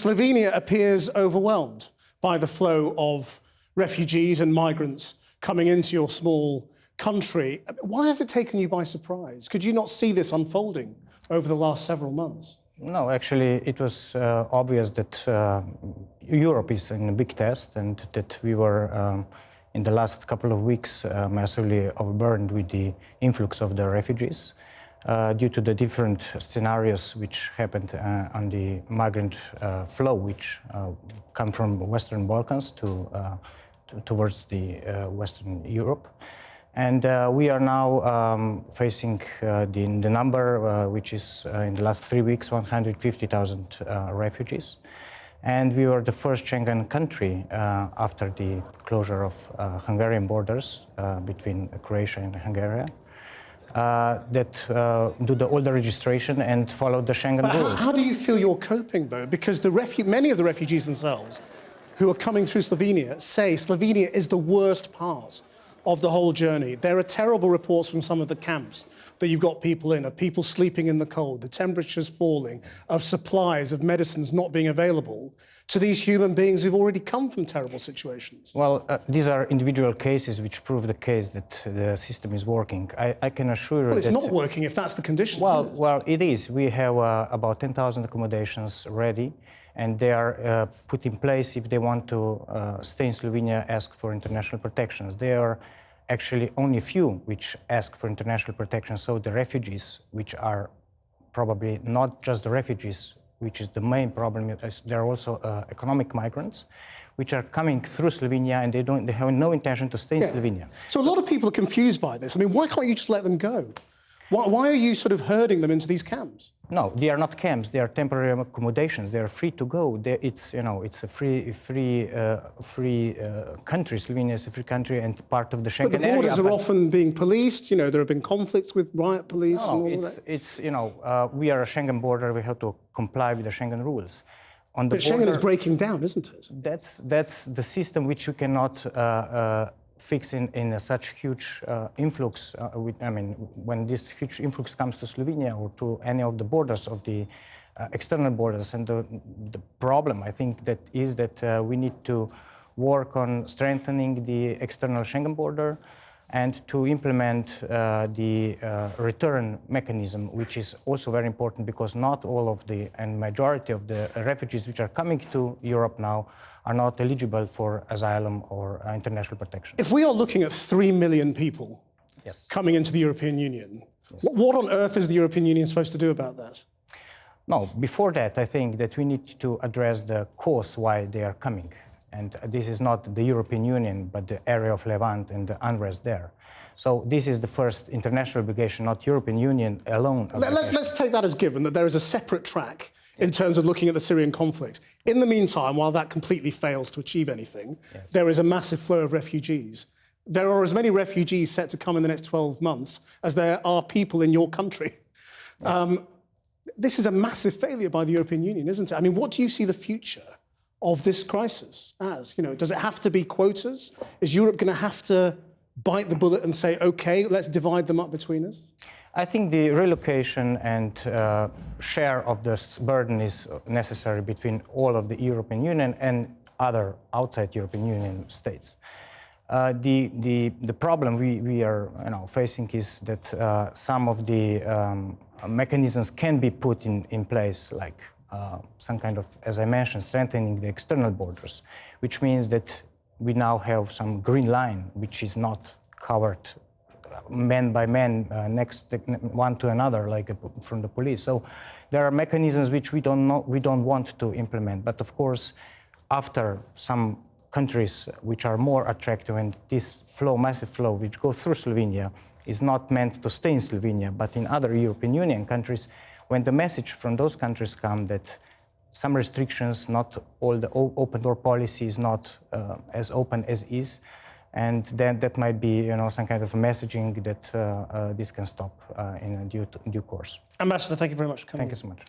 Slovenia appears overwhelmed by the flow of refugees and migrants coming into your small country. Why has it taken you by surprise? Could you not see this unfolding over the last several months? No, actually, it was obvious that Europe is in a big test and that we were, in the last couple of weeks, massively overburdened with the influx of the refugees due to the different scenarios which happened on the migrant flow, which come from Western Balkans towards the Western Europe. And we are now facing the number, which is in the last 3 weeks, 150,000 refugees. And we were the first Schengen country after the closure of Hungarian borders between Croatia and Hungary that do all the registration and follow the Schengen rules. How do you feel you're coping, though? Because many of the refugees themselves who are coming through Slovenia say Slovenia is the worst part of the whole journey. There are terrible reports from some of the camps that you've got people in, of people sleeping in the cold, the temperatures falling, of supplies of medicines not being available to these human beings who've already come from terrible situations. Well, these are individual cases which prove the case that the system is working. I can assure you well, it's that... not working if that's the condition. Well, it is. We have about 10,000 accommodations ready, and they are put in place if they want to stay in Slovenia, ask for international protections. There are actually only a few which ask for international protection, so the refugees, which are probably not just the refugees, which is the main problem, there are also economic migrants, which are coming through Slovenia and they have no intention to stay in Slovenia. So a lot of people are confused by this. I mean, why can't you just let them go? Why are you sort of herding them into these camps? No, they are not camps. They are temporary accommodations. They are free to go. It's a free country. Slovenia is a free country and part of the Schengen area. But the borders are often being policed. You know, there have been conflicts with riot police. No, and all that. We are a Schengen border. We have to comply with the Schengen rules. On the but Schengen is breaking down, isn't it? That's the system which you cannot fix in such huge influx. When this huge influx comes to Slovenia or to any of the borders of the external borders, and the problem, I think, that we need to work on strengthening the external Schengen border and to implement the return mechanism, which is also very important because not all of and majority of the refugees which are coming to Europe now are not eligible for asylum or international protection. If we are looking at 3 million people coming into the European Union, what on earth is the European Union supposed to do about that? No, before that, I think that we need to address the cause why they are coming. And this is not the European Union, but the area of Levant and the unrest there. So this is the first international obligation, not European Union alone. Let's take that as given, that there is a separate track in terms of looking at the Syrian conflict. In the meantime, while that completely fails to achieve anything, there is a massive flow of refugees. There are as many refugees set to come in the next 12 months as there are people in your country. This is a massive failure by the European Union, isn't it? I mean, what do you see the future of this crisis as? You know, does it have to be quotas? Is Europe going to have to bite the bullet and say, OK, let's divide them up between us? I think the relocation and share of this burden is necessary between all of the European Union and other outside European Union states. The problem we are facing is that some of the mechanisms can be put in place, like some kind of, as I mentioned, strengthening the external borders, which means that we now have some green line, which is not covered man by man, next one to another, like from the police. So there are mechanisms which we don't want to implement. But of course, after some countries which are more attractive, and this massive flow which goes through Slovenia is not meant to stay in Slovenia, but in other European Union countries, when the message from those countries come that some restrictions, not all the open door policy is not as open as is, and then that might be, some kind of messaging that this can stop in due course. Ambassador, thank you very much for coming. Thank you so much.